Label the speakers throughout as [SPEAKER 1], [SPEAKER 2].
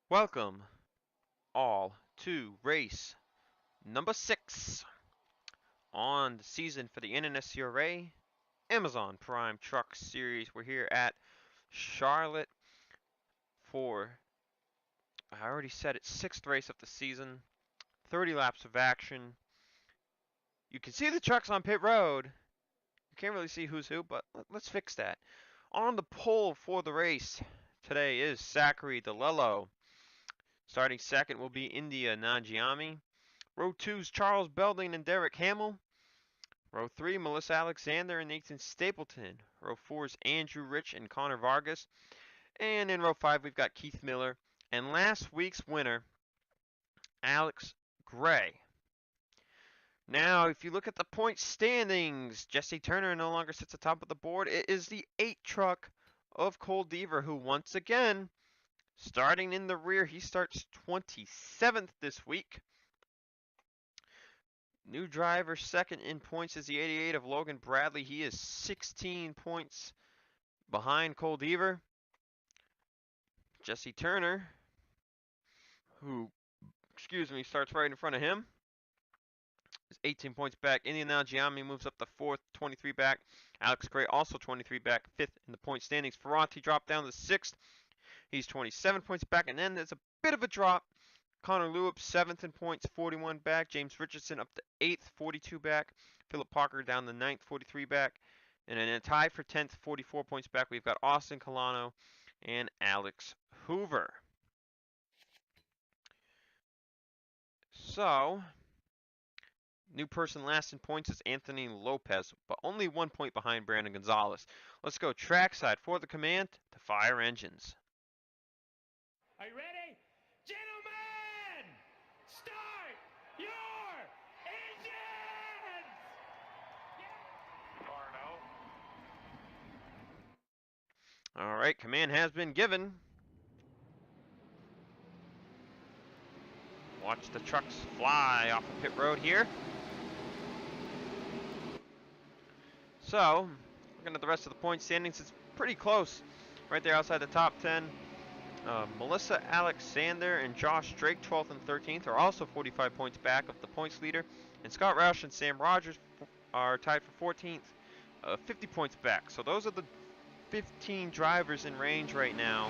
[SPEAKER 1] Welcome all to race number 6 on the season for the NNSCRA Amazon Prime Truck Series. We're here at Charlotte for, I already said it, 6th race of the season, 30 laps of action. You can see the trucks on pit road. You can't really see who's who, but let's fix that. On the pole for the race today is Zachary DeLello. Starting second will be India Nanjiani. Row 2's Charles Belding and Derek Hamill. Row 3, Melissa Alexander and Nathan Stapleton. Row 4's Andrew Rich and Connor Vargas. And in row 5, we've got Keith Miller. And last week's winner, Alex Gray. Now, if you look at the point standings, Jesse Turner no longer sits atop of the board. It is the 8 truck of Cole Deaver, who once again, starting in the rear, he starts 27th this week. New driver second in points is the 88 of Logan Bradley. He is 16 points behind Cole Deaver. Jesse Turner, who, starts right in front of him, is 18 points back. Indian Nanjiani moves up to 4th, 23 back. Alex Gray also 23 back, 5th in the point standings. Ferranti dropped down to 6th. He's 27 points back, and then there's a bit of a drop. Connor Lewis, 7th in points, 41 back. James Richardson up to 8th, 42 back. Philip Parker down to 9th, 43 back. And in a tie for 10th, 44 points back, we've got Austin Colano and Alex Hoover. So, new person last in points is Anthony Lopez, but only 1 point behind Brandon Gonzalez. Let's go trackside for the command to fire engines.
[SPEAKER 2] Are you ready? Gentlemen, start your engines!
[SPEAKER 1] All right, command has been given. Watch the trucks fly off the pit road here. So, looking at the rest of the point standings, it's pretty close. Right there outside the top 10. Melissa Alexander and Josh Drake, 12th and 13th, are also 45 points back of the points leader. And Scott Roush and Sam Rogers are tied for 14th, 50 points back. So those are the 15 drivers in range right now.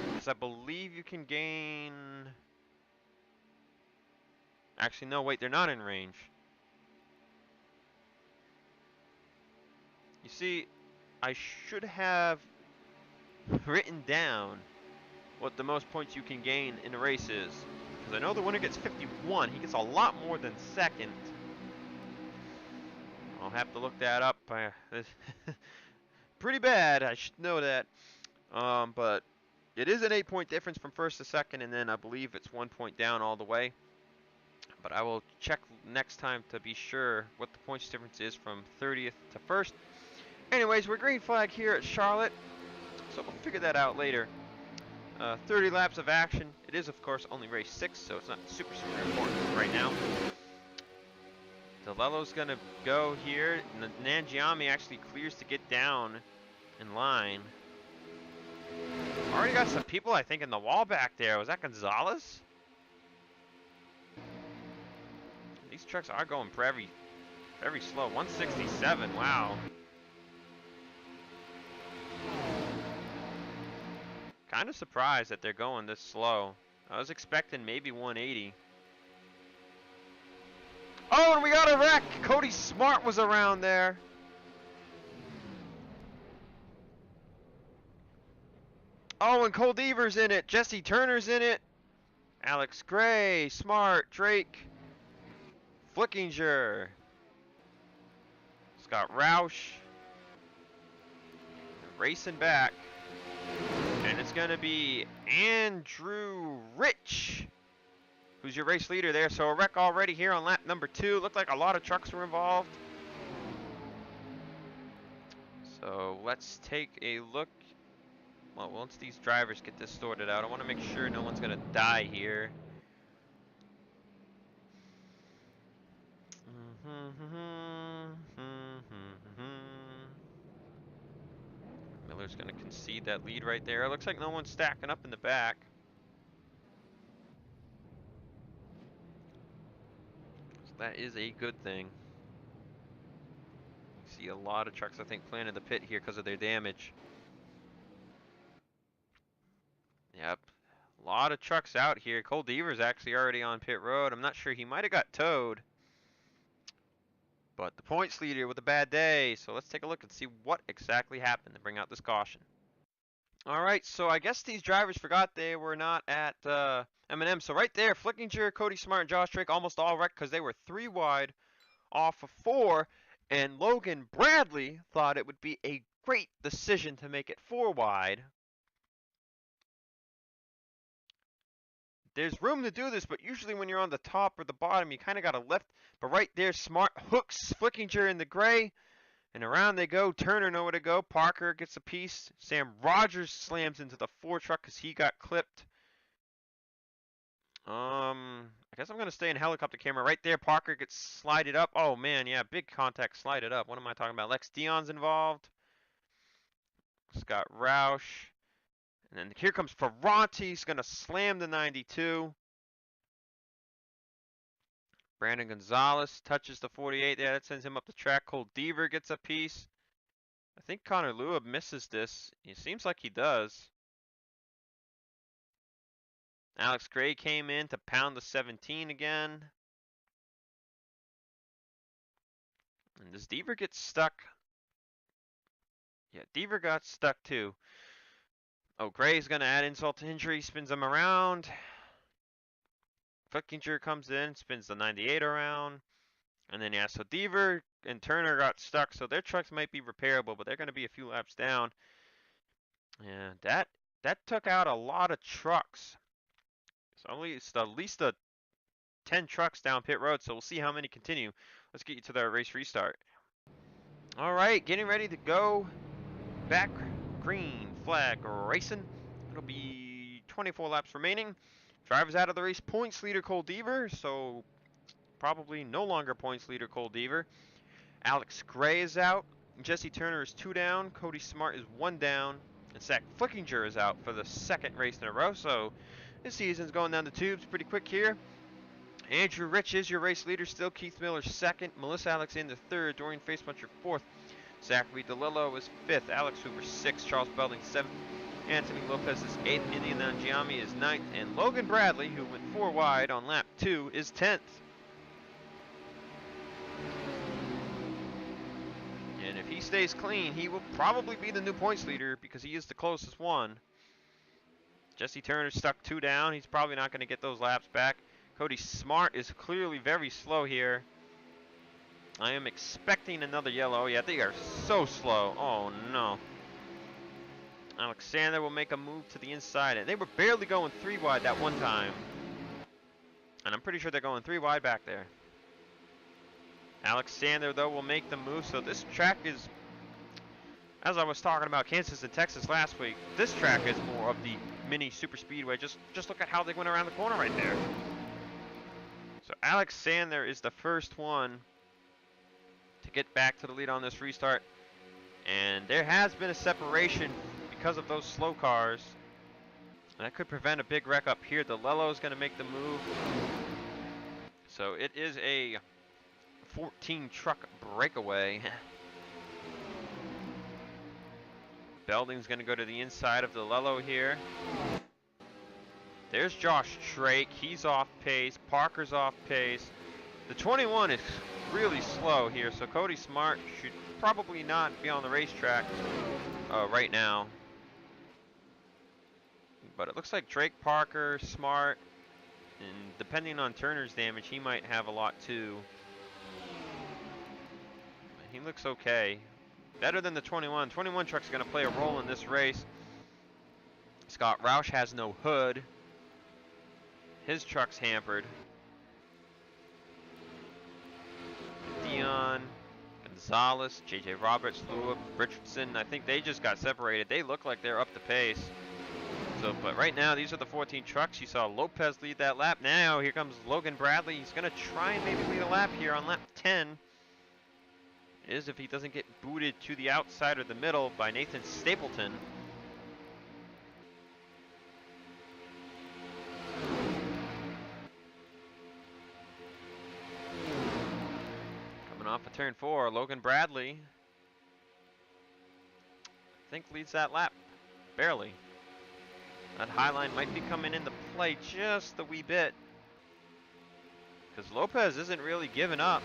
[SPEAKER 1] Because I believe you can gain... Actually, no, wait, they're not in range. You see, I should have written down what the most points you can gain in a race is. Because I know the winner gets 51. He gets a lot more than second. I'll have to look that up. Pretty bad, I should know that. But it is an 8-point difference from first to second, and then I believe it's 1 point down all the way. But I will check next time to be sure what the points difference is from 30th to 1st. Anyways, we're green flag here at Charlotte, so we'll figure that out later. 30 laps of action. It is, of course, only race 6, so it's not super important right now. DeLello's going to go here. Nanjiani actually clears to get down in line. Already got some people, I think, in the wall back there. Was that Gonzalez? These trucks are going very slow. 167, wow. Kind of surprised that they're going this slow. I was expecting maybe 180. Oh, and we got a wreck! Cody Smart was around there. Oh, and Cole Deaver's in it. Jesse Turner's in it. Alex Gray, Smart, Drake, Flickinger, Scott Roush, racing back. And it's going to be Andrew Rich, who's your race leader there. So a wreck already here on lap number 2. Looked like a lot of trucks were involved. So let's take a look. Well, once these drivers get this sorted out, I want to make sure no one's going to die here. Miller's going to concede that lead right there. It looks like no one's stacking up in the back. So that is a good thing. See a lot of trucks, I think, playing in the pit here because of their damage. Yep. A lot of trucks out here. Cole Deaver's actually already on pit road. I'm not sure. He might have got towed. But the points leader with a bad day. So let's take a look and see what exactly happened to bring out this caution. All right, so I guess these drivers forgot they were not at M&M. So right there, Flickinger, Cody Smart, and Josh Drake almost all wrecked because they were 3 wide off of 4. And Logan Bradley thought it would be a great decision to make it 4 wide. There's room to do this, but usually when you're on the top or the bottom, you kind of got to lift. But right there, Smart hooks Flickinger in the gray. And around they go. Turner nowhere to go. Parker gets a piece. Sam Rogers slams into the 4 truck because he got clipped. I guess I'm going to stay in helicopter camera. Right there, Parker gets slided up. Oh, man, yeah, big contact slided up. What am I talking about? Lex Dion's involved. Scott Roush. And then here comes Ferranti. He's going to slam the 92. Brandon Gonzalez touches the 48 there. That sends him up the track. Cole Deaver gets a piece. I think Connor Lewis misses this. It seems like he does. Alex Gray came in to pound the 17 again. And does Deaver get stuck? Yeah, Deaver got stuck too. Oh, Gray's going to add insult to injury. Spins him around. Flickinger comes in, spins the 98 around. And then, yeah, so Deaver and Turner got stuck. So their trucks might be repairable, but they're going to be a few laps down. Yeah, that took out a lot of trucks. So at least 10 trucks down pit road, so we'll see how many continue. Let's get you to the race restart. All right, getting ready to go back green flag racing. It'll be 24 laps remaining. Drivers out of the race. Points leader Cole Deaver, so probably no longer points leader Cole Deaver. Alex Gray is out. Jesse Turner is 2 down. Cody Smart is 1 down. And Zach Flickinger is out for the 2nd race in a row, so this season's going down the tubes pretty quick here. Andrew Rich is your race leader still. Keith Miller 2nd. Melissa Alexander 3rd. Dorian Facepuncher 4th. Zachary DeLillo is 5th. Alex Hoover 6th. Charles Belding 7th. Anthony Lopez is 8th. Indian Nanjiami is 9th. And Logan Bradley, who went 4 wide on lap 2, is 10th. And if he stays clean, he will probably be the new points leader because he is the closest one. Jesse Turner stuck 2 down. He's probably not going to get those laps back. Cody Smart is clearly very slow here. I am expecting another yellow. Yeah, they are so slow. Oh, no. Alexander will make a move to the inside. And they were barely going 3 wide that one time. And I'm pretty sure they're going 3 wide back there. Alexander, though, will make the move. So this track is, as I was talking about Kansas and Texas last week, this track is more of the mini super speedway. Just look at how they went around the corner right there. So Alexander is the first one to get back to the lead on this restart. And there has been a separation because of those slow cars. And that could prevent a big wreck up here. DeLillo is going to make the move. So it is a 14 truck breakaway. Belding's going to go to the inside of DeLillo here. There's Josh Drake. He's off pace. Parker's off pace. The 21 is really slow here, so Cody Smart should probably not be on the racetrack right now. But it looks like Drake, Parker, Smart, and depending on Turner's damage, he might have a lot too. He looks okay. Better than the 21. 21 truck's going to play a role in this race. Scott Roush has no hood. His truck's hampered. Dion, Gonzalez, JJ Roberts, Lua, Richardson, I think they just got separated. They look like they're up the pace. So, but right now, these are the 14 trucks. You saw Lopez lead that lap. Now, here comes Logan Bradley. He's going to try and maybe lead a lap here on lap 10. is if he doesn't get booted to the outside or the middle by Nathan Stapleton. Coming off of turn 4, Logan Bradley, I think, leads that lap, barely. That high line might be coming into play just a wee bit, because Lopez isn't really giving up.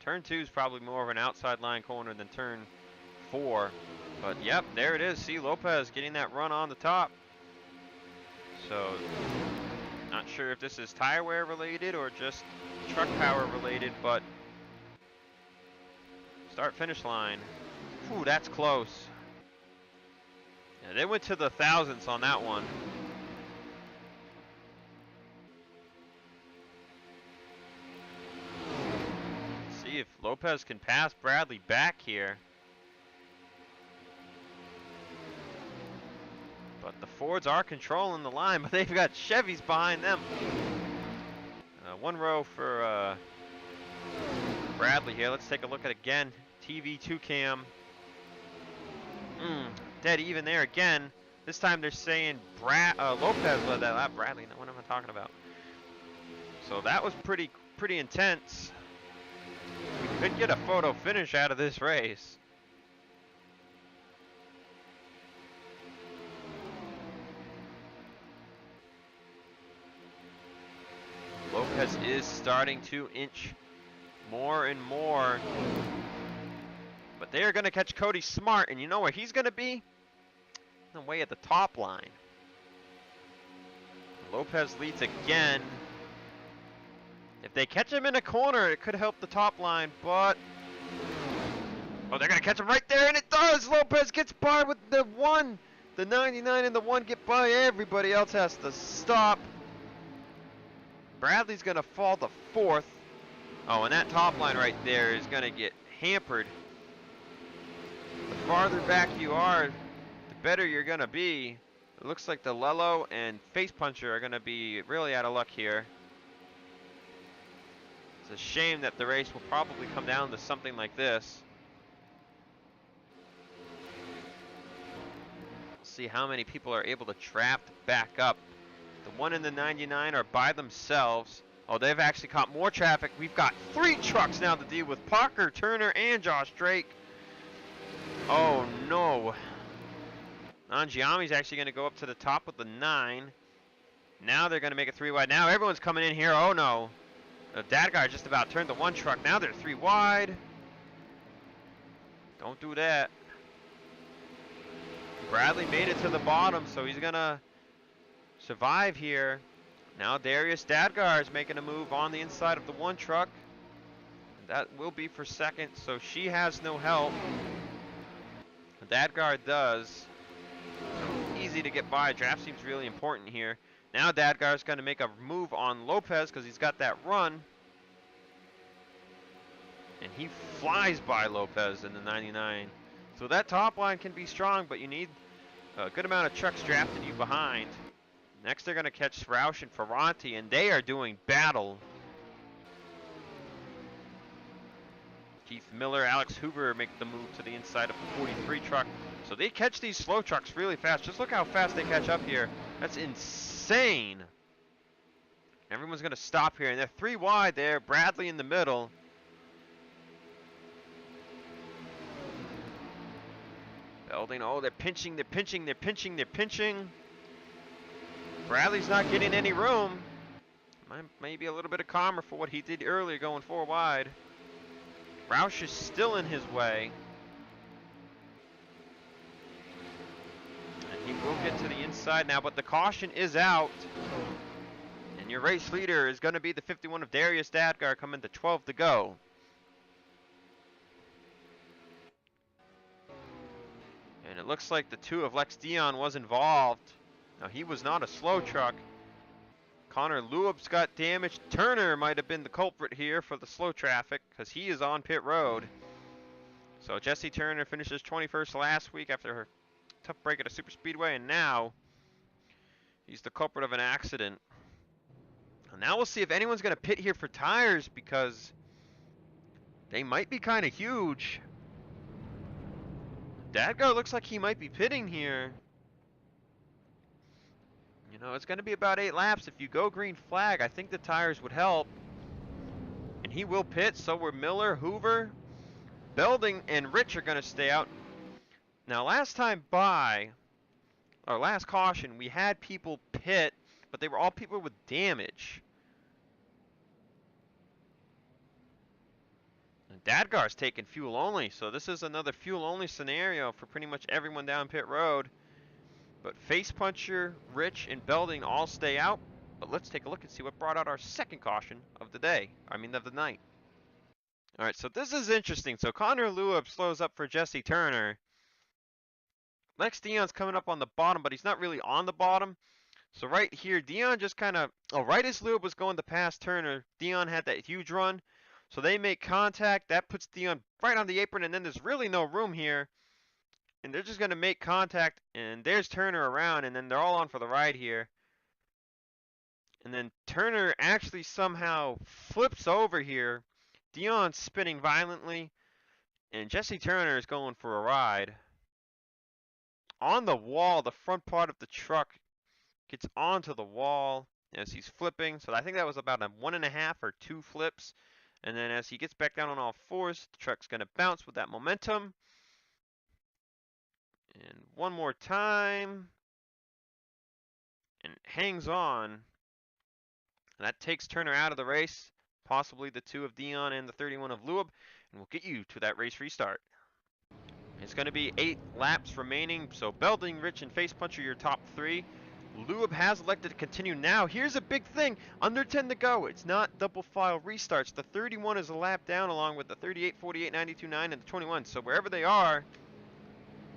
[SPEAKER 1] Turn 2 is probably more of an outside line corner than turn 4. But yep, there it is. See Lopez getting that run on the top. So, not sure if this is tire wear related or just truck power related, but start finish line. Ooh, that's close. Yeah, they went to the thousandths on that one. See if Lopez can pass Bradley back here. But the Fords are controlling the line, but they've got Chevys behind them. One row for Bradley here. Let's take a look at again. TV2 cam. Dead even there again. This time they're saying Lopez led that lap. Bradley, what am I talking about? So that was pretty intense. We could get a photo finish out of this race. Lopez is starting to inch more and more. But they are going to catch Cody Smart, and you know where he's going to be? Way at the top line. Lopez leads again. If they catch him in a corner, it could help the top line, but... oh, they're going to catch him right there, and it does! Lopez gets by with the 1. The 99 and the 1 get by. Everybody else has to stop. Bradley's going to fall to 4th. Oh, and that top line right there is going to get hampered. The farther back you are, the better you're going to be. It looks like the Lello and Face Puncher are going to be really out of luck here. It's a shame that the race will probably come down to something like this. We'll see how many people are able to draft back up. The 1 and the 99 are by themselves. Oh, they've actually caught more traffic. We've got 3 trucks now to deal with: Parker, Turner, and Josh Drake. Oh, no. Nanjiami's actually going to go up to the top with the 9. Now they're going to make it 3 wide. Now everyone's coming in here. Oh, no. That guy just about turned the 1 truck. Now they're 3 wide. Don't do that. Bradley made it to the bottom, so he's going to survive here. Now Darius Dadgar is making a move on the inside of the 1 truck. That will be for 2nd, so she has no help. Dadgar does. So easy to get by. Draft seems really important here. Now Dadgar is going to make a move on Lopez because he's got that run. And he flies by Lopez in the 99. So that top line can be strong, but you need a good amount of trucks drafting you behind. Next they're going to catch Roush and Ferranti, and they are doing battle. Keith Miller, Alex Hoover make the move to the inside of the 43 truck. So they catch these slow trucks really fast. Just look how fast they catch up here. That's insane. Everyone's going to stop here, and they're 3 wide there. Bradley in the middle. Belding, oh, they're pinching, they're pinching, they're pinching, they're pinching. Bradley's not getting any room. Maybe a little bit of calmer for what he did earlier going 4 wide. Roush is still in his way. And he will get to the inside now, but the caution is out. And your race leader is going to be the 51 of Darius Dadgar, coming to 12 to go. And it looks like the 2 of Lex Dion was involved. Now, he was not a slow truck. Connor Lewis got damaged. Turner might have been the culprit here for the slow traffic because he is on pit road. So Jesse Turner finishes 21st last week after her tough break at a super speedway, and now he's the culprit of an accident. And now we'll see if anyone's going to pit here for tires, because They might be kind of huge. Dadgar looks like he might be pitting here. You know, it's going to be about 8 laps. If you go green flag, I think the tires would help. And he will pit, so were Miller, Hoover, Belding, and Rich are going to stay out. Now, last time by, or last caution, we had people pit, but they were all people with damage. And Dadgar's taking fuel only, so this is another fuel only scenario for pretty much everyone down pit road. But Face Puncher, Rich, and Belding all stay out. But let's take a look and see what brought out our second caution of the day. Of the night. All right, so this is interesting. So Connor Lewis slows up for Jesse Turner. Lex Dion's coming up on the bottom, but he's not really on the bottom. So right here, Dion just kind of, right as Lewis was going to pass Turner, Dion had that huge run. So they make contact. That puts Dion right on the apron, and then there's really no room here. And they're just going to make contact, and there's Turner around, and then they're all on for the ride here. And then Turner actually somehow flips over here. Dion's spinning violently, and Jesse Turner is going for a ride. On the wall, the front part of the truck gets onto the wall as he's flipping. So I think that was about a 1.5 or 2 flips. And then as he gets back down on all fours, the truck's going to bounce with that momentum. And one more time. And hangs on. And that takes Turner out of the race. Possibly the 2 of Dion and the 31 of Lewis. And we'll get you to that race restart. It's going to be 8 laps remaining. So Belding, Rich, and Face Puncher, your top 3. Lewis has elected to continue now. Here's a big thing. Under 10 to go. It's not double file restarts. The 31 is a lap down along with the 38, 48, 92, 9, and the 21. So wherever they are,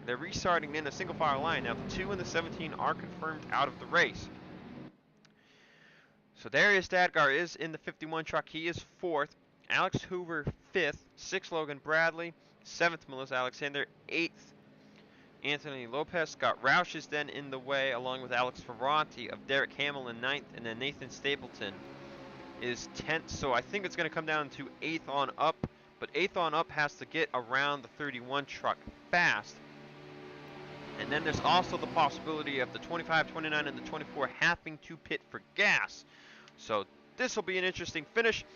[SPEAKER 1] they're restarting in a single file line. Now the 2 and the 17 are confirmed out of the race. So Darius Dadgar is in the 51 truck. He is 4th. Alex Hoover 5th. 6th Logan Bradley. 7th Melissa Alexander. 8th Anthony Lopez. Scott Roush is then in the way, along with Alex Ferranti of Derek Hamill in 9th, and then Nathan Stapleton is 10th. So I think it's going to come down to 8th on up, but 8th on up has to get around the 31 truck fast. And then there's also the possibility of the 25, 29, and the 24 having to pit for gas. So this will be an interesting finish.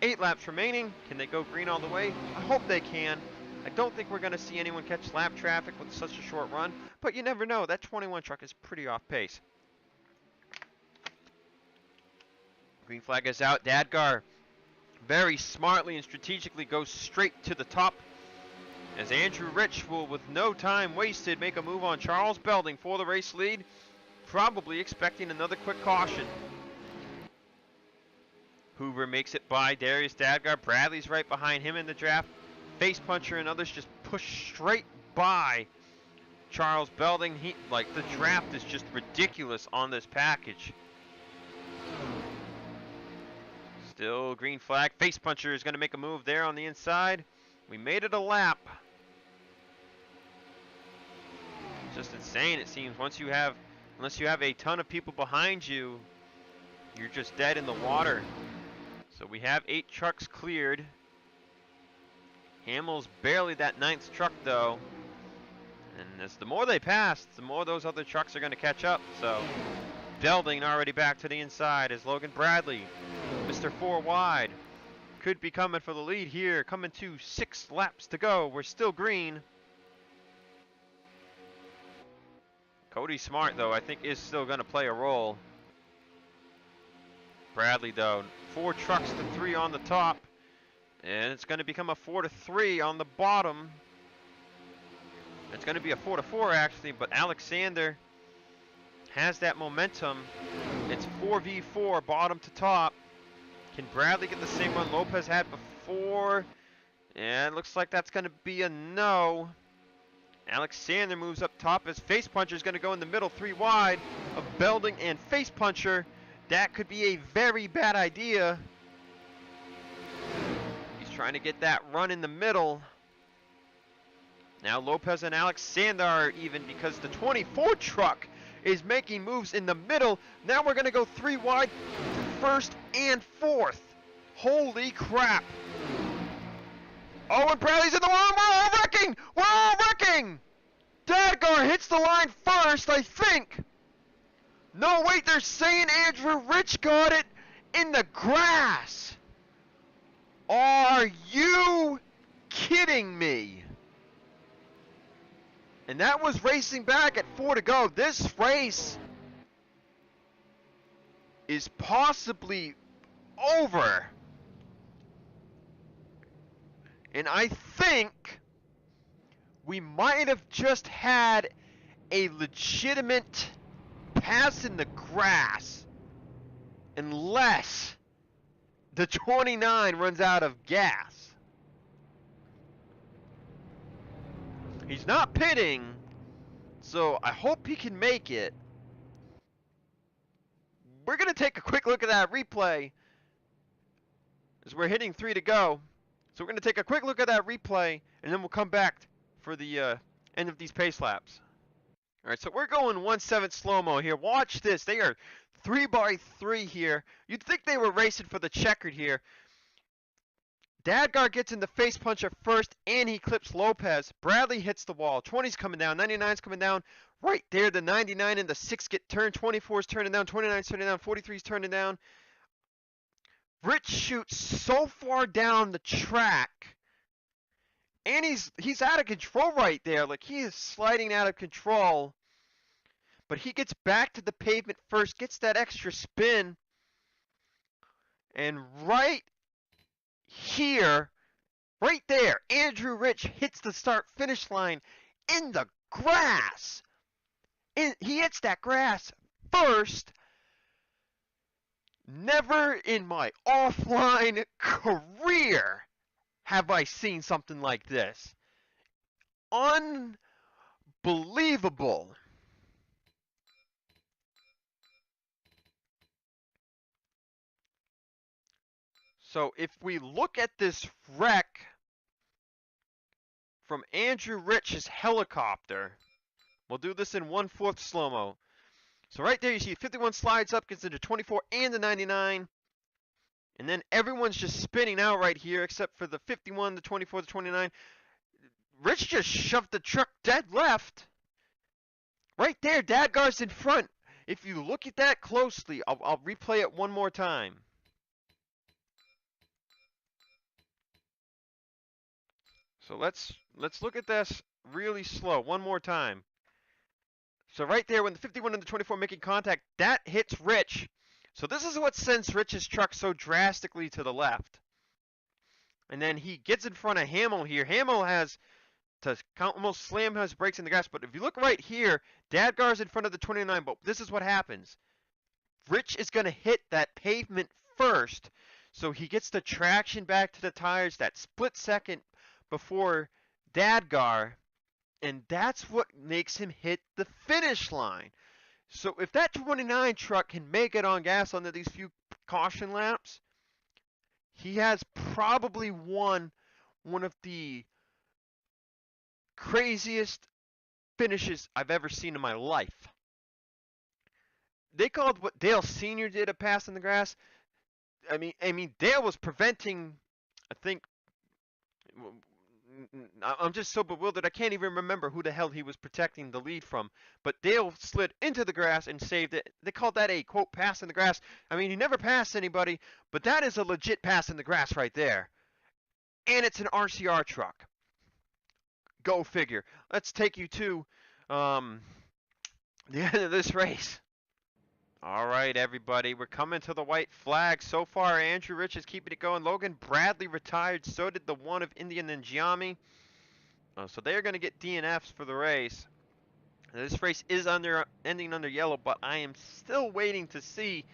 [SPEAKER 1] 8 laps remaining. Can they go green all the way? I hope they can. I don't think we're going to see anyone catch lap traffic with such a short run, but you never know. That 21 truck is pretty off pace. Green flag is out. Dadgar very smartly and strategically goes straight to the top as Andrew Rich will, with no time wasted, make a move on Charles Belding for the race lead, probably expecting another quick caution. Hoover makes it by Darius Dadgar. Bradley's right behind him in the draft. Face Puncher and others just push straight by Charles Belding. The draft is just ridiculous on this package. Still green flag. Face Puncher is going to make a move there on the inside. We made it a lap. Just insane, it seems. Unless you have a ton of people behind you, you're just dead in the water. So we have 8 trucks cleared. Hamill's barely that 9th truck though. And as the more they pass, the more those other trucks are going to catch up. So Belding already back to the inside as Logan Bradley, Mr. 4 wide, could be coming for the lead here. Coming to 6 laps to go. We're still green. Cody Smart though, I think is still going to play a role. Bradley though, 4 trucks to 3 on the top. And it's going to become a 4-3 on the bottom. It's going to be a 4-4 actually, but Alexander has that momentum. It's 4v4 bottom to top. Can Bradley get the same run Lopez had before? And it looks like that's going to be a no. Alexander moves up top as Face Puncher is going to go in the middle, 3 wide of Belding and Face Puncher. That could be a very bad idea. Trying to get that run in the middle. Now Lopez and Alexander are even because the 24 truck is making moves in the middle. Now we're going to go 3 wide to 1st and 4th. Holy crap. Oh, and Bradley's in the line. We're all wrecking. We're all wrecking. Dadgar hits the line first, I think. No, wait, they're saying Andrew Rich got it in the grass. Are you kidding me? And that was racing back at 4 to go. This race is possibly over. And I think we might have just had a legitimate pass in the grass, unless the 29 runs out of gas. He's not pitting, so I hope he can make it. We're going to take a quick look at that replay as we're hitting 3 to go. So we're going to take a quick look at that replay, and then we'll come back for the end of these pace laps. All right, so we're going 1/7 slow-mo here. Watch this. They are 3x3 here. You'd think they were racing for the checkered here. Dadgar gets in the face punch at first, and he clips Lopez. Bradley hits the wall. 20's coming down. 99's coming down. Right there, the 99 and the 6 get turned. 24's turning down. 29's turning down. 43's turning down. Rich shoots so far down the track, and he's out of control right there. Like, he is sliding out of control. But he gets back to the pavement first, gets that extra spin, and right here, right there, Andrew Rich hits the start-finish line in the grass. And he hits that grass first. Never in my offline career have I seen something like this. Unbelievable. So if we look at this wreck from Andrew Rich's helicopter, we'll do this in 1/4 slow-mo. So right there you see 51 slides up, gets into 24 and the 99. And then everyone's just spinning out right here except for the 51, the 24, the 29. Rich just shoved the truck dead left. Right there, Dadgar's in front. If you look at that closely, I'll replay it one more time. So let's look at this really slow one more time. So right there, when the 51 and the 24 making contact, that hits Rich. So this is what sends Rich's truck so drastically to the left. And then he gets in front of Hamill here. Hamill has to almost slam his brakes in the grass. But if you look right here, Dadgar's in front of the 29. But this is what happens. Rich is going to hit that pavement first. So he gets the traction back to the tires that split second before Dadgar. And that's what makes him hit the finish line. So if that 29 truck can make it on gas under these few caution laps, he has probably won one of the craziest finishes I've ever seen in my life. They called what Dale Sr. did a pass in the grass. I mean, Dale was preventing, I think, I'm just so bewildered, I can't even remember who the hell he was protecting the lead from. But Dale slid into the grass and saved it. They called that a, quote, pass in the grass. I mean, he never passed anybody, but that is a legit pass in the grass right there. And it's an RCR truck. Go figure. Let's take you to the end of this race. All right, everybody, we're coming to the white flag. So far, Andrew Rich is keeping it going. Logan Bradley retired. So did the one of Indian and Giammi. So they are going to get DNFs for the race. This race is ending under yellow, but I am still waiting to see.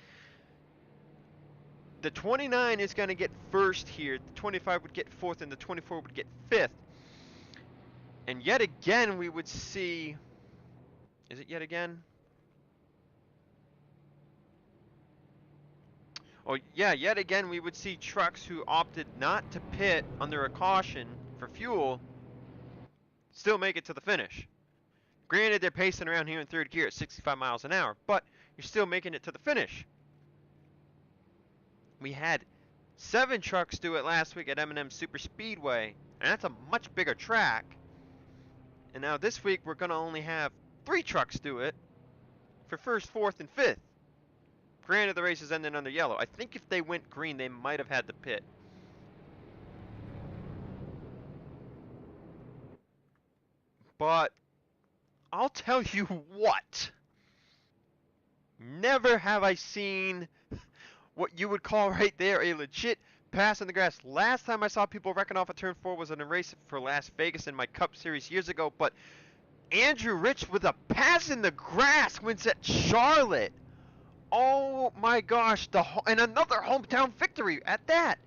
[SPEAKER 1] The 29 is going to get first here. The 25 would get fourth, and the 24 would get fifth. And yet again, we would see. Is it yet again? Oh, yeah, yet again, we would see trucks who opted not to pit under a caution for fuel still make it to the finish. Granted, they're pacing around here in third gear at 65 miles an hour, but you're still making it to the finish. We had 7 trucks do it last week at M&M Super Speedway. And that's a much bigger track. And now this week we're going to only have 3 trucks do it for first, fourth, and fifth. Granted, the race is ending under yellow. I think if they went green, they might have had to pit. But I'll tell you what. Never have I seen what you would call right there a legit pass in the grass. Last time I saw people wrecking off a turn 4 was in a race for Las Vegas in my Cup Series years ago. But Andrew Rich with a pass in the grass wins at Charlotte. Oh my gosh, and another hometown victory at that.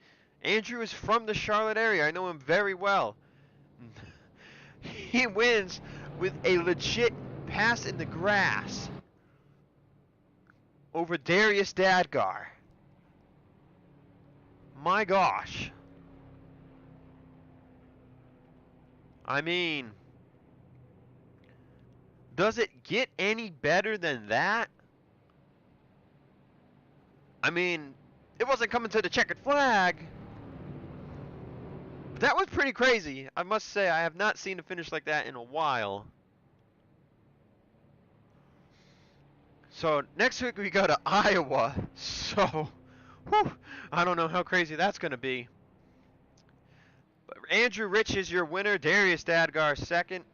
[SPEAKER 1] Andrew is from the Charlotte area. I know him very well. He wins with a legit pass in the grass over Darius Dadgar. My gosh. I mean, does it get any better than that? I mean, it wasn't coming to the checkered flag. But that was pretty crazy. I must say, I have not seen a finish like that in a while. So, next week we go to Iowa. So, whew, I don't know how crazy that's going to be. But Andrew Rich is your winner. Darius Dadgar second.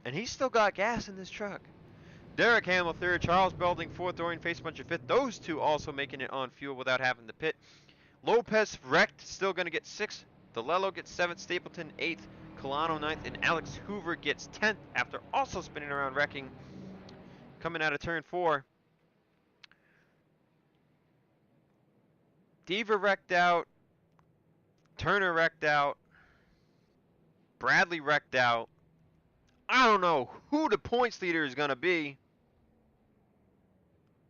[SPEAKER 1] And he's still got gas in this truck. Derek Hamill third. Charles Belding fourth. Dorian Facepuncher fifth. Those two also making it on fuel without having to pit. Lopez wrecked. Still going to get sixth. DeLello gets seventh. Stapleton eighth. Colano ninth. And Alex Hoover gets 10th after also spinning around wrecking. Coming out of turn 4. Deaver wrecked out. Turner wrecked out. Bradley wrecked out. I don't know who the points leader is going to be.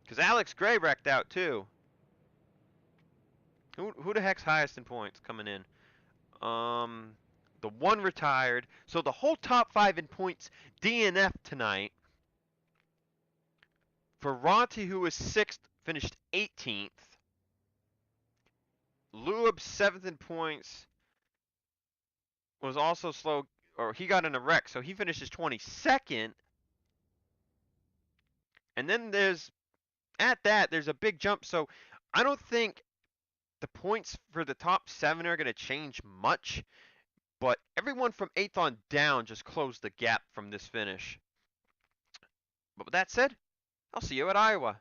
[SPEAKER 1] Because Alex Gray wrecked out too. Who the heck's highest in points coming in? The one retired. So the whole top 5 in points DNF tonight. Ferranti, who was 6th, finished 18th. Lewis, 7th in points, was also slow, or he got in a wreck, so he finishes 22nd. And then there's a big jump. So I don't think the points for the top 7 are going to change much. But everyone from 8th on down just closed the gap from this finish. But with that said, I'll see you at Iowa.